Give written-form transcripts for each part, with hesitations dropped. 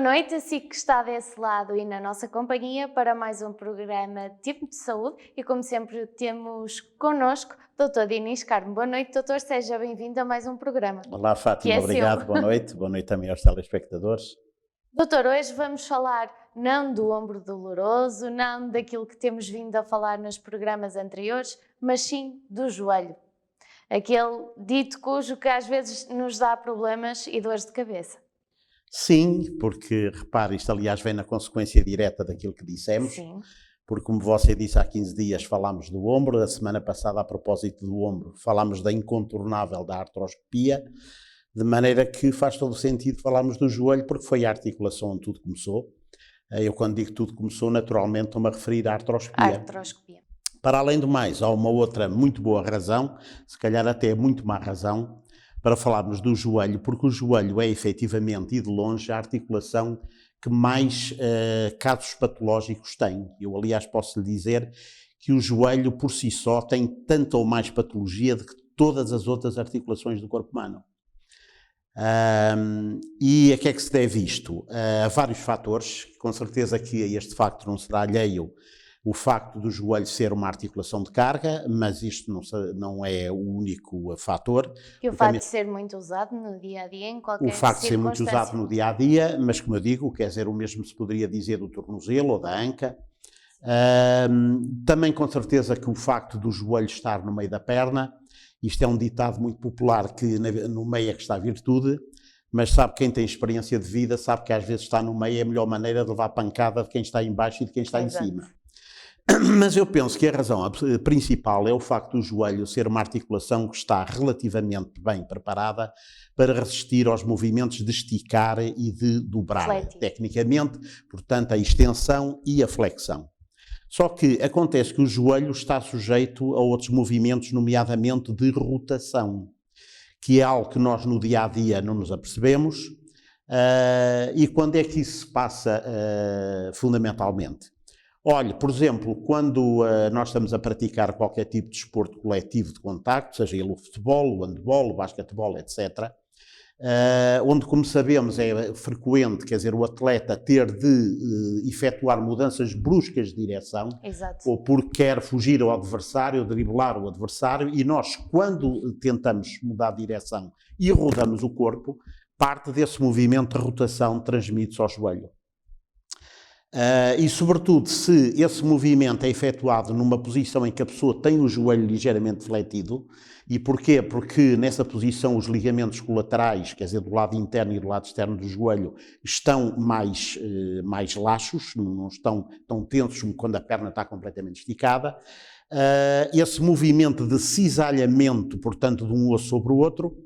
noite, assim que está desse lado e na nossa companhia para mais um programa Tipo de Saúde e como sempre temos connosco Dr. Dinis Carmo. Boa noite, doutor, seja bem-vindo a mais um programa. Olá, Fátima, obrigado, boa noite também aos telespectadores. Doutor, hoje vamos falar não do ombro doloroso, não daquilo que temos vindo a falar nos programas anteriores, mas sim do joelho. Aquele dito cujo que às vezes nos dá problemas e dores de cabeça. Sim, porque, repare, isto aliás vem na consequência direta daquilo que dissemos, Sim. porque como você disse há 15 dias falámos do ombro, a semana passada a propósito do ombro falámos da incontornável da artroscopia, de maneira que faz todo o sentido falarmos do joelho, porque foi a articulação onde tudo começou. Eu quando digo tudo começou, naturalmente estou-me a referir à artroscopia. Artroscopia. Para além do mais, há uma outra muito boa razão, se calhar até muito má razão, para falarmos do joelho, porque o joelho é efetivamente e de longe a articulação que mais casos patológicos tem. Eu, aliás, posso lhe dizer que o joelho por si só tem tanta ou mais patologia do que todas as outras articulações do corpo humano. E a que é que se deve isto? A vários fatores, com certeza que a este facto não será alheio o facto do joelho ser uma articulação de carga, mas isto não é o único fator. E o facto de ser muito usado no dia-a-dia, em qualquer O facto de ser muito usado circunstância. no dia-a-dia, mas como eu digo, quer dizer, o mesmo se poderia dizer do tornozelo ou da anca. Também com certeza que o facto do joelho estar no meio da perna, isto é um ditado muito popular que no meio é que está a virtude, mas sabe quem tem experiência de vida, sabe que às vezes está no meio é a melhor maneira de levar pancada de quem está em baixo e de quem está Exato. em cima. Mas eu penso que a razão principal é o facto do joelho ser uma articulação que está relativamente bem preparada para resistir aos movimentos de esticar e de dobrar, Flexão. tecnicamente, portanto, a extensão e a flexão. Só que acontece que o joelho está sujeito a outros movimentos, nomeadamente de rotação, que é algo que nós no dia-a-dia não nos apercebemos. E quando é que isso se passa fundamentalmente? Olhe, por exemplo, quando nós estamos a praticar qualquer tipo de desporto coletivo de contacto, seja ele o futebol, o handebol, o basquetebol, etc., onde, como sabemos, é frequente, quer dizer, o atleta ter de efetuar mudanças bruscas de direção, Exato. ou porque quer fugir ao adversário, ou driblar o adversário, e nós, quando tentamos mudar de direção e rodamos o corpo, parte desse movimento de rotação transmite-se ao joelho. E sobretudo se esse movimento é efetuado numa posição em que a pessoa tem o joelho ligeiramente fletido. E porquê? Porque nessa posição os ligamentos colaterais, quer dizer, do lado interno e do lado externo do joelho, estão mais laxos, não estão tão tensos como quando a perna está completamente esticada. Esse movimento de cisalhamento, portanto, de um osso sobre o outro,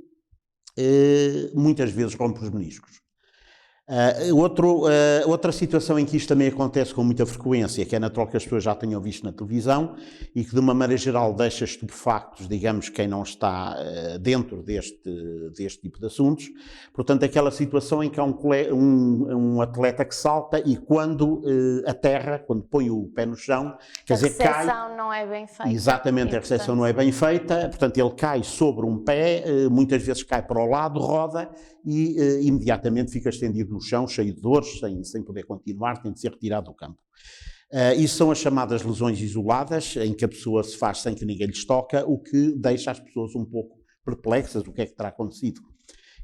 muitas vezes rompe os meniscos. Outra situação em que isto também acontece com muita frequência, que é natural que as pessoas já tenham visto na televisão e que de uma maneira geral deixa estupefactos, digamos, quem não está dentro deste tipo de assuntos. Portanto, aquela situação em que há um atleta que salta e quando aterra, quando põe o pé no chão, quer dizer, cai. A recepção não é bem feita. Exatamente, a recepção não é bem feita, portanto ele cai sobre um pé, muitas vezes cai para o lado, roda e imediatamente fica estendido no chão, cheio de dores, sem poder continuar, tem de ser retirado do campo. Isso são as chamadas lesões isoladas, em que a pessoa se faz sem que ninguém lhes toca, o que deixa as pessoas um pouco perplexas do que é que terá acontecido.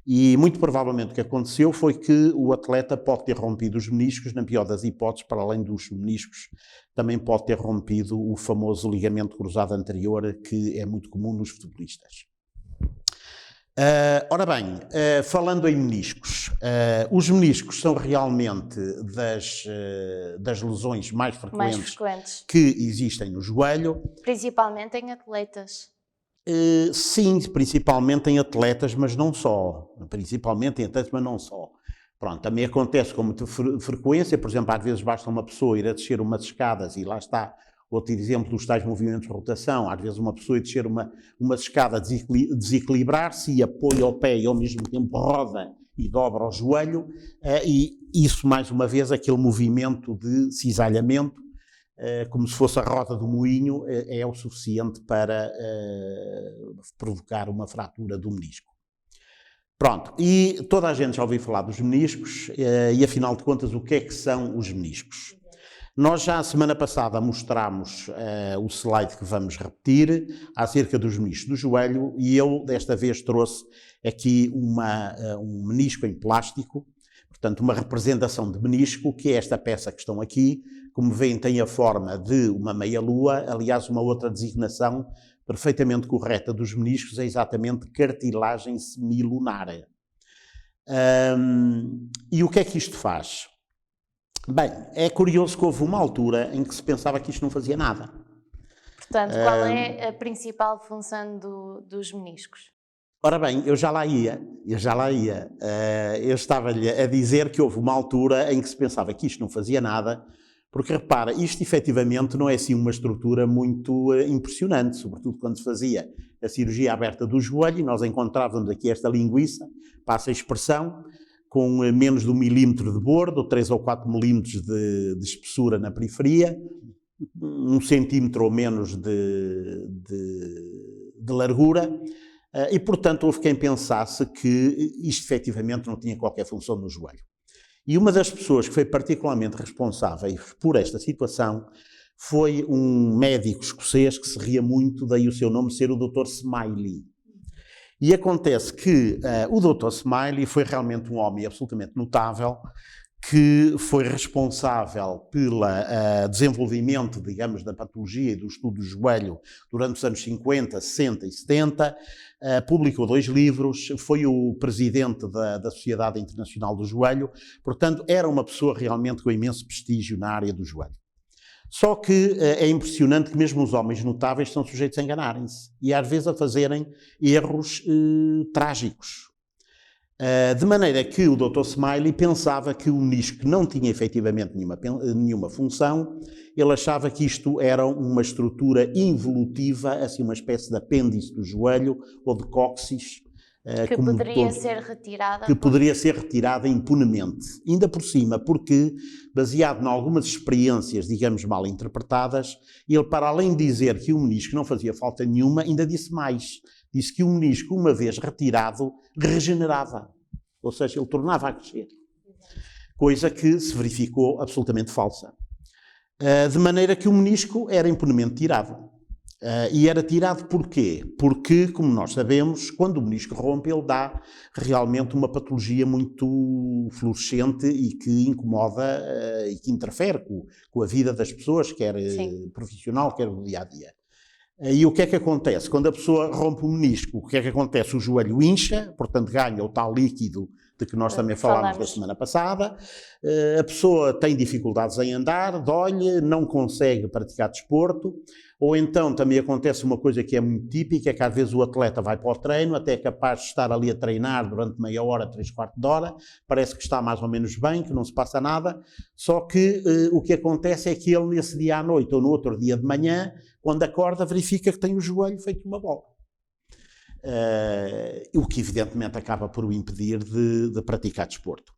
E muito provavelmente o que aconteceu foi que o atleta pode ter rompido os meniscos, na pior das hipóteses, para além dos meniscos, também pode ter rompido o famoso ligamento cruzado anterior, que é muito comum nos futebolistas. Ora bem, falando em meniscos, os meniscos são realmente das lesões mais frequentes que existem no joelho. Principalmente em atletas. Sim, principalmente em atletas, mas não só. Principalmente em atletas, mas não só. Pronto, também acontece com muita frequência, por exemplo, às vezes basta uma pessoa ir a descer umas escadas e lá está outro exemplo dos tais movimentos de rotação, às vezes uma pessoa ir descer uma escada, desequilibrar-se e apoia o pé e ao mesmo tempo roda e dobra o joelho, e isso mais uma vez aquele movimento de cisalhamento, como se fosse a roda do moinho, é o suficiente para provocar uma fratura do menisco. Pronto, e toda a gente já ouviu falar dos meniscos, e afinal de contas, o que é que são os meniscos? Nós já a semana passada mostramos o slide que vamos repetir acerca dos meniscos do joelho, e eu desta vez trouxe aqui um menisco em plástico, portanto uma representação de menisco, que é esta peça que estão aqui. Como veem, tem a forma de uma meia-lua. Aliás, uma outra designação perfeitamente correta dos meniscos é exatamente cartilagem semilunar. E o que é que isto faz? Bem, é curioso que houve uma altura em que se pensava que isto não fazia nada. Portanto, qual é a principal função dos meniscos? Ora bem, eu já lá ia. Eu estava-lhe a dizer que houve uma altura em que se pensava que isto não fazia nada, porque repara, isto efetivamente não é assim uma estrutura muito impressionante, sobretudo quando se fazia a cirurgia aberta do joelho, e nós encontrávamos aqui esta linguiça, passa a expressão, com menos de 1 milímetro de bordo, ou 3 ou 4 milímetros de espessura na periferia, 1 centímetro ou menos de largura, e portanto houve quem pensasse que isto efetivamente não tinha qualquer função no joelho. E uma das pessoas que foi particularmente responsável por esta situação foi um médico escocês que se ria muito, daí o seu nome ser o Dr. Smiley. E acontece que o Dr. Smiley foi realmente um homem absolutamente notável, que foi responsável pelo desenvolvimento, digamos, da patologia e do estudo do joelho durante os anos 50, 60 e 70, publicou 2 livros, foi o presidente da Sociedade Internacional do Joelho, portanto era uma pessoa realmente com imenso prestígio na área do joelho. Só que é impressionante que mesmo os homens notáveis são sujeitos a enganarem-se e às vezes a fazerem erros trágicos. De maneira que o Dr. Smiley pensava que o menisco não tinha efetivamente nenhuma função, ele achava que isto era uma estrutura involutiva, assim uma espécie de apêndice do joelho ou de cóccix. Que poderia ser retirada. Que poderia ser retirada impunemente. Ainda por cima, porque, baseado em algumas experiências, digamos, mal interpretadas, ele, para além de dizer que o menisco não fazia falta nenhuma, ainda disse mais. Disse que o menisco, uma vez retirado, regenerava. Ou seja, ele tornava a crescer. Coisa que se verificou absolutamente falsa. De maneira que o menisco era impunemente tirado. E era tirado porquê? Porque, como nós sabemos, quando o menisco rompe, ele dá realmente uma patologia muito fluorescente e que incomoda e que interfere com a vida das pessoas, quer profissional, quer do dia-a-dia. E o que é que acontece? Quando a pessoa rompe o menisco, o que é que acontece? O joelho incha, portanto ganha o tal líquido de que nós também falámos da semana passada. A pessoa tem dificuldades em andar, dói-lhe, não consegue praticar desporto. Ou então também acontece uma coisa que é muito típica, é que às vezes o atleta vai para o treino, até é capaz de estar ali a treinar durante meia hora, 3/4 de hora, parece que está mais ou menos bem, que não se passa nada, só que o que acontece é que ele nesse dia à noite ou no outro dia de manhã, quando acorda, verifica que tem o joelho feito uma bola. O que evidentemente acaba por o impedir de praticar desporto.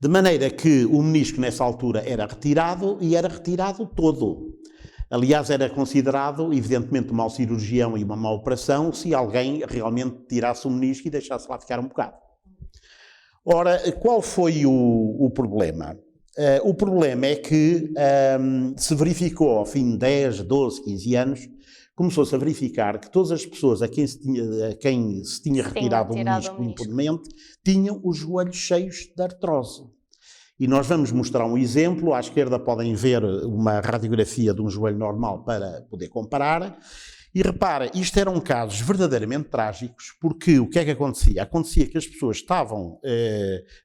De maneira que o menisco nessa altura era retirado e era retirado todo. Aliás, era considerado, evidentemente, um mau cirurgião e uma má operação se alguém realmente tirasse o menisco e deixasse lá ficar um bocado. Ora, qual foi o problema? O problema é que se verificou ao fim de 10, 12, 15 anos, começou-se a verificar que todas as pessoas a quem se tinha retirado o menisco impunemente tinham os joelhos cheios de artrose. E nós vamos mostrar um exemplo. À esquerda podem ver uma radiografia de um joelho normal para poder comparar. E repara, isto eram casos verdadeiramente trágicos, porque o que é que acontecia? Acontecia que as pessoas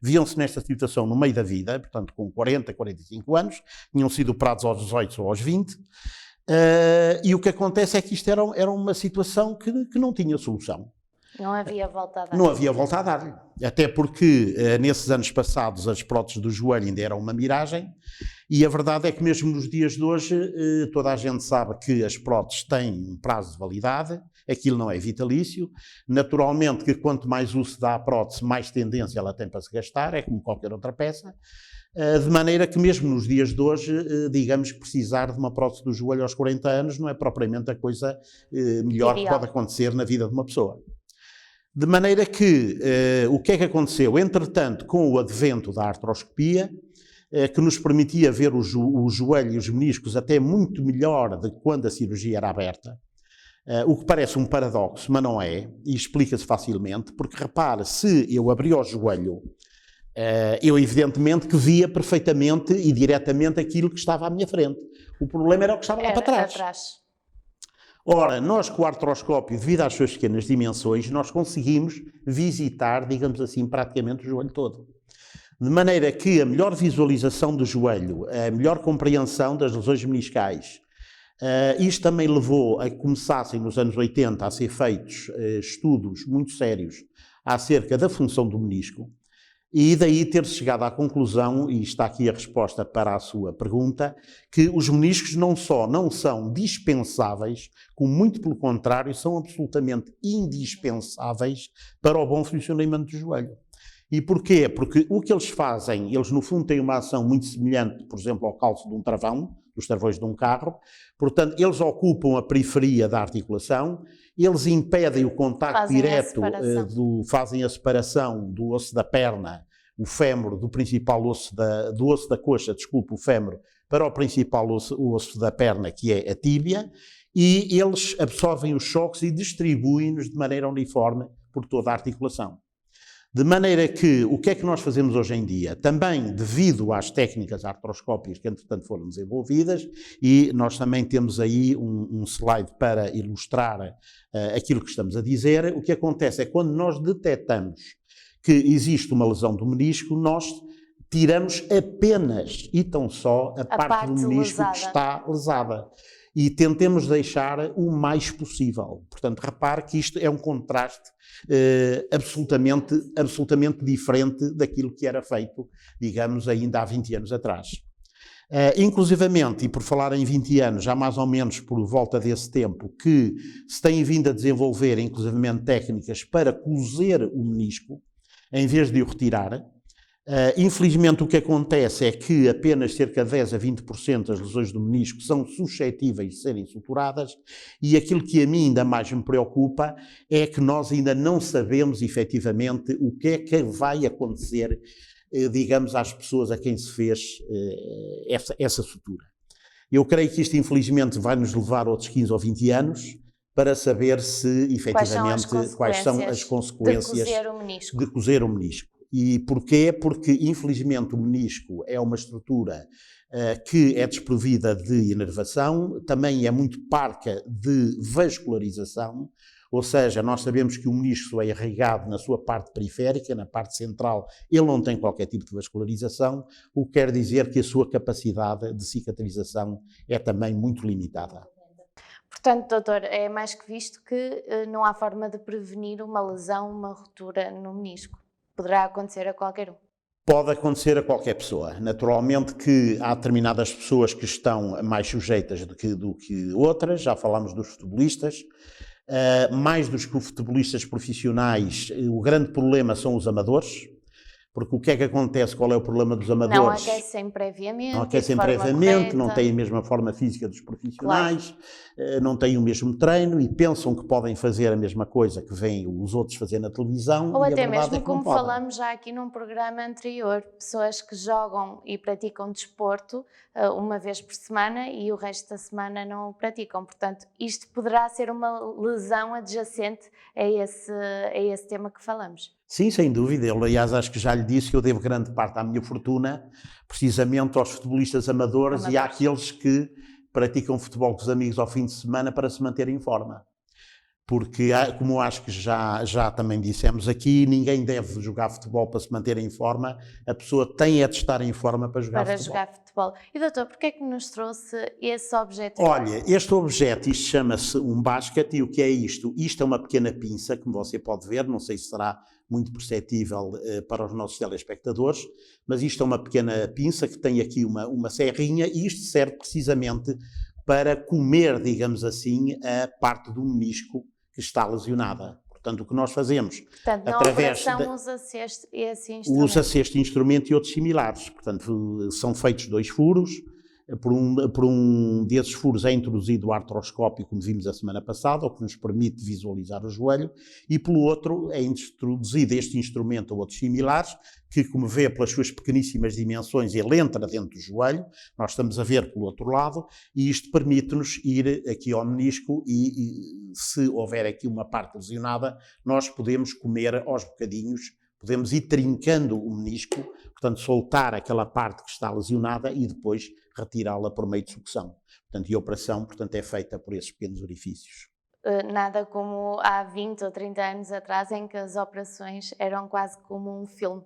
viam-se nesta situação no meio da vida, portanto com 40, 45 anos, tinham sido operados aos 18 ou aos 20, e o que acontece é que isto era uma situação que não tinha solução. Não havia volta a dar. Não havia volta a dar. Até porque nesses anos passados as próteses do joelho ainda eram uma miragem, e a verdade é que mesmo nos dias de hoje toda a gente sabe que as próteses têm um prazo de validade, aquilo não é vitalício. Naturalmente que quanto mais uso se dá à prótese, mais tendência ela tem para se gastar, é como qualquer outra peça. De maneira que mesmo nos dias de hoje, digamos que precisar de uma prótese do joelho aos 40 anos não é propriamente a coisa melhor que pode acontecer na vida de uma pessoa. De maneira que, o que é que aconteceu? Entretanto, com o advento da artroscopia, que nos permitia ver o joelho e os meniscos até muito melhor de quando a cirurgia era aberta, o que parece um paradoxo, mas não é, e explica-se facilmente, porque repare, se eu abria o joelho, eu evidentemente que via perfeitamente e diretamente aquilo que estava à minha frente. O problema era o que estava lá para trás. Ora, nós com o artroscópio, devido às suas pequenas dimensões, nós conseguimos visitar, digamos assim, praticamente o joelho todo. De maneira que a melhor visualização do joelho, a melhor compreensão das lesões meniscais, isto também levou a que começassem nos anos 80 a ser feitos estudos muito sérios acerca da função do menisco, e daí ter-se chegado à conclusão, e está aqui a resposta para a sua pergunta, que os meniscos não só não são dispensáveis, como muito pelo contrário, são absolutamente indispensáveis para o bom funcionamento do joelho. E porquê? Porque o que eles fazem, eles no fundo têm uma ação muito semelhante, por exemplo, ao calço de um travão, dos travões de um carro, portanto, eles ocupam a periferia da articulação, eles impedem o contacto direto, fazem a separação do osso da perna, o fémur, do principal osso do osso da coxa, desculpe, o fémur, para o principal osso da perna, que é a tíbia, e eles absorvem os choques e distribuem-nos de maneira uniforme por toda a articulação. De maneira que, o que é que nós fazemos hoje em dia? Também devido às técnicas artroscópicas que, entretanto, foram desenvolvidas, e nós também temos aí um slide para ilustrar aquilo que estamos a dizer, o que acontece é que quando nós detectamos que existe uma lesão do menisco, nós tiramos apenas e tão só a parte do menisco que está lesada. E tentemos deixar o mais possível. Portanto, repare que isto é um contraste absolutamente diferente daquilo que era feito, digamos, ainda há 20 anos atrás. Inclusivamente, e por falar em 20 anos, já mais ou menos por volta desse tempo, que se têm vindo a desenvolver, inclusivamente, técnicas para cozer o menisco, em vez de o retirar. Infelizmente o que acontece é que apenas cerca de 10 a 20% das lesões do menisco são suscetíveis de serem suturadas, e aquilo que a mim ainda mais me preocupa é que nós ainda não sabemos efetivamente o que é que vai acontecer, digamos, às pessoas a quem se fez essa sutura. Eu creio que isto infelizmente vai nos levar outros 15 ou 20 anos para saber se efetivamente quais são as consequências de cozer o menisco. E porquê? Porque, infelizmente, o menisco é uma estrutura que é desprovida de inervação, também é muito parca de vascularização, ou seja, nós sabemos que o menisco é irrigado na sua parte periférica, na parte central ele não tem qualquer tipo de vascularização, o que quer dizer que a sua capacidade de cicatrização é também muito limitada. Portanto, doutor, é mais que visto que não há forma de prevenir uma lesão, uma ruptura no menisco. Poderá acontecer a qualquer um. Pode acontecer a qualquer pessoa. Naturalmente que há determinadas pessoas que estão mais sujeitas do que outras, já falámos dos futebolistas, mais dos que os futebolistas profissionais, o grande problema são os amadores, porque o que é que acontece? Qual é o problema dos amadores? Não aquecem previamente. Não aquecem previamente, não têm a mesma forma física dos profissionais, claro. Não têm o mesmo treino e pensam que podem fazer a mesma coisa que veem os outros fazer na televisão. Ou até mesmo, como falamos já aqui num programa anterior, pessoas que jogam e praticam desporto uma vez por semana e o resto da semana não o praticam. Portanto, isto poderá ser uma lesão adjacente a esse tema que falamos. Sim, sem dúvida. Eu, aliás, acho que já lhe disse que eu devo grande parte da minha fortuna precisamente aos futebolistas amadores e àqueles que praticam futebol com os amigos ao fim de semana para se manterem em forma. Porque, como acho que já também dissemos aqui, ninguém deve jogar futebol para se manter em forma, a pessoa tem de estar em forma para jogar futebol. E doutor, porquê é que nos trouxe esse objeto? Olha, este objeto, isto chama-se um basket, e o que é isto? Isto é uma pequena pinça, como você pode ver, não sei se será muito perceptível para os nossos telespectadores, mas isto é uma pequena pinça que tem aqui uma serrinha, e isto serve precisamente para comer, digamos assim, a parte do menisco que está lesionada. Portanto, o que nós fazemos... Portanto, na operação usa-se esse instrumento. Usa-se este instrumento e outros similares. Portanto, são feitos 2 furos, por um desses furos é introduzido o artroscópio, como vimos a semana passada, o que nos permite visualizar o joelho, e pelo outro é introduzido este instrumento ou outros similares, que, como vê pelas suas pequeníssimas dimensões, ele entra dentro do joelho, nós estamos a ver pelo outro lado, e isto permite-nos ir aqui ao menisco e se houver aqui uma parte lesionada, nós podemos comer aos bocadinhos, podemos ir trincando o menisco, portanto, soltar aquela parte que está lesionada e depois retirá-la por meio de sucção. Portanto, e a operação, portanto, é feita por esses pequenos orifícios. Nada como há 20 ou 30 anos atrás, em que as operações eram quase como um filme.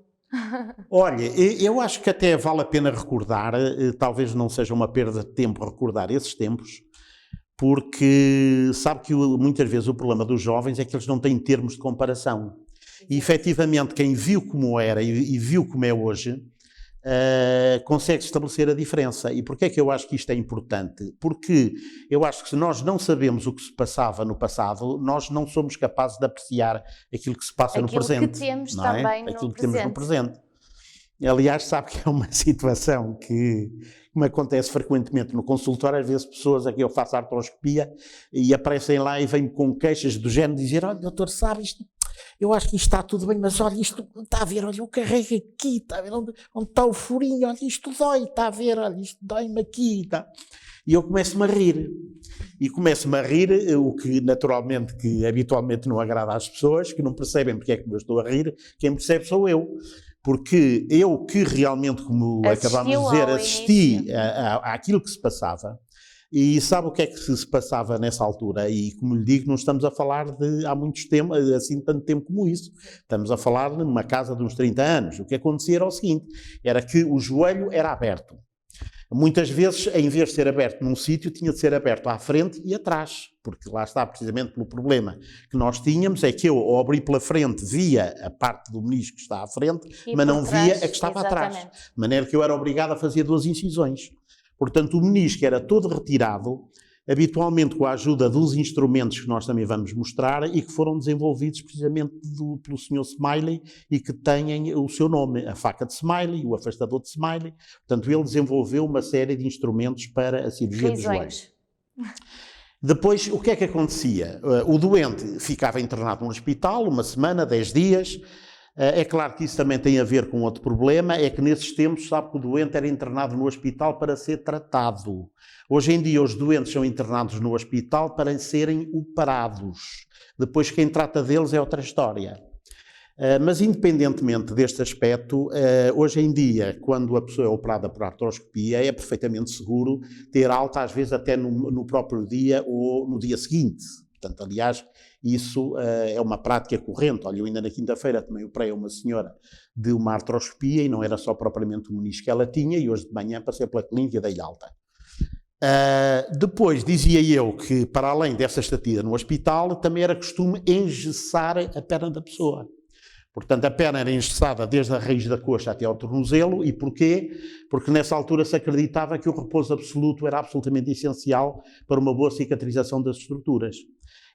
Olha, eu acho que até vale a pena recordar, talvez não seja uma perda de tempo recordar esses tempos, porque sabe que muitas vezes o problema dos jovens é que eles não têm termos de comparação. E efetivamente quem viu como era e viu como é hoje, consegue estabelecer a diferença. E porquê é que eu acho que isto é importante? Porque eu acho que se nós não sabemos o que se passava no passado, nós não somos capazes de apreciar aquilo que se passa no presente. Aquilo que temos também no presente. Temos no presente. Aliás, sabe que é uma situação que me acontece frequentemente no consultório, às vezes pessoas a que eu faço artroscopia e aparecem lá e vêm com queixas do género dizer: olha, doutor, sabe isto? Eu acho que isto está tudo bem, mas olha, isto está a ver, olha, eu carrego aqui, está a ver onde está o furinho, olha, isto dói, está a ver, olha, isto dói-me aqui, está. E eu começo-me a rir. E começo-me a rir, o que naturalmente, que habitualmente não agrada às pessoas, que não percebem porque é que eu estou a rir, quem percebe sou eu. Porque eu que realmente, como acabámos de dizer, assisti àquilo que se passava, e sabe o que é que se passava nessa altura? E como lhe digo, não estamos a falar de há muitos tempos, assim tanto tempo como isso. Estamos a falar numa casa de uns 30 anos. O que acontecia era o seguinte, era que o joelho era aberto. Muitas vezes, em vez de ser aberto num sítio, tinha de ser aberto à frente e atrás, porque lá está precisamente pelo problema que nós tínhamos, é que eu, ao abrir pela frente, via a parte do menisco que está à frente, mas não via a que estava atrás. De maneira que eu era obrigado a fazer 2 incisões. Portanto, o menisco era todo retirado, habitualmente com a ajuda dos instrumentos que nós também vamos mostrar e que foram desenvolvidos precisamente pelo Sr. Smiley e que têm o seu nome, a faca de Smiley, o afastador de Smiley. Portanto, ele desenvolveu uma série de instrumentos para a cirurgia dos joelhos. Depois, o que é que acontecia? O doente ficava internado num hospital, 1 semana, 10 dias. É claro que isso também tem a ver com outro problema, é que nesses tempos sabe que o doente era internado no hospital para ser tratado. Hoje em dia os doentes são internados no hospital para serem operados. Depois quem trata deles é outra história. Mas independentemente deste aspecto, hoje em dia, quando a pessoa é operada por artroscopia, é perfeitamente seguro ter alta, às vezes até no próprio dia ou no dia seguinte. Portanto, aliás, isso é uma prática corrente. Olha, eu ainda na quinta-feira também operei a uma senhora de uma artroscopia e não era só propriamente o menisco que ela tinha, e hoje de manhã passei pela clínica e dei alta. Depois dizia eu que, para além dessa estadia no hospital, também era costume engessar a perna da pessoa. Portanto, a perna era engessada desde a raiz da coxa até ao tornozelo. E porquê? Porque nessa altura se acreditava que o repouso absoluto era absolutamente essencial para uma boa cicatrização das estruturas.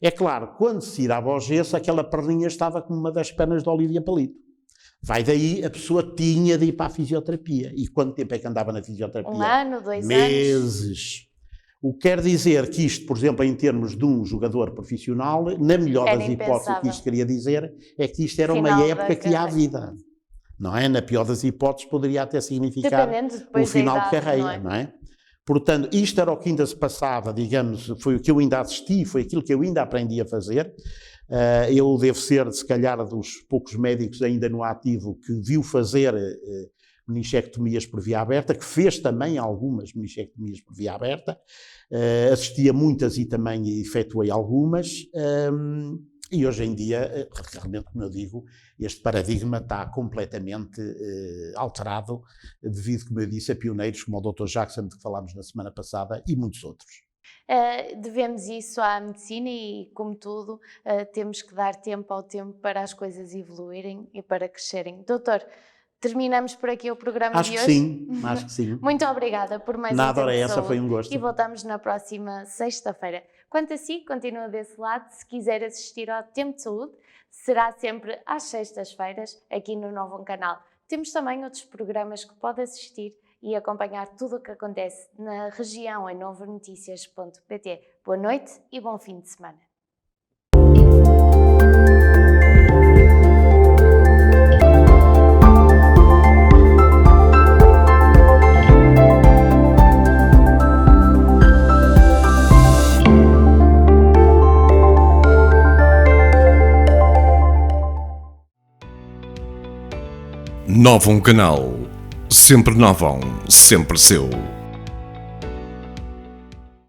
É claro, quando se tirava o gesso, aquela perninha estava como uma das pernas de Olívia Palito. Vai daí, a pessoa tinha de ir para a fisioterapia. E quanto tempo é que andava na fisioterapia? 1 ano, 2 meses. O que quer dizer que isto, por exemplo, em termos de um jogador profissional, na melhor das hipóteses, o que isto queria dizer é que isto era uma época que ia à vida. Não é? Na pior das hipóteses, poderia até significar o final de carreira, não é? Portanto, isto era o que ainda se passava, digamos, foi o que eu ainda assisti, foi aquilo que eu ainda aprendi a fazer. Eu devo ser, se calhar, dos poucos médicos ainda no ativo que viu fazer meniscectomias por via aberta, que fez também algumas meniscectomias por via aberta, assisti a muitas e também efetuei algumas, e hoje em dia, realmente, como eu digo, este paradigma está completamente alterado, devido, como eu disse, a pioneiros como o Dr. Jackson, de que falámos na semana passada, e muitos outros. Devemos isso à medicina e, como tudo, temos que dar tempo ao tempo para as coisas evoluírem e para crescerem. Doutor, terminamos por aqui o programa de hoje? Acho que sim. Muito obrigada por mais um tempo de saúde. Foi um gosto. E voltamos na próxima sexta-feira. Quanto a si, continua desse lado. Se quiser assistir ao Tempo de Saúde, será sempre às sextas-feiras, aqui no Novo Canal. Temos também outros programas que pode assistir e acompanhar tudo o que acontece na região em novonoticias.pt. Boa noite e bom fim de semana. Novo Canal. Sempre Novon, sempre seu.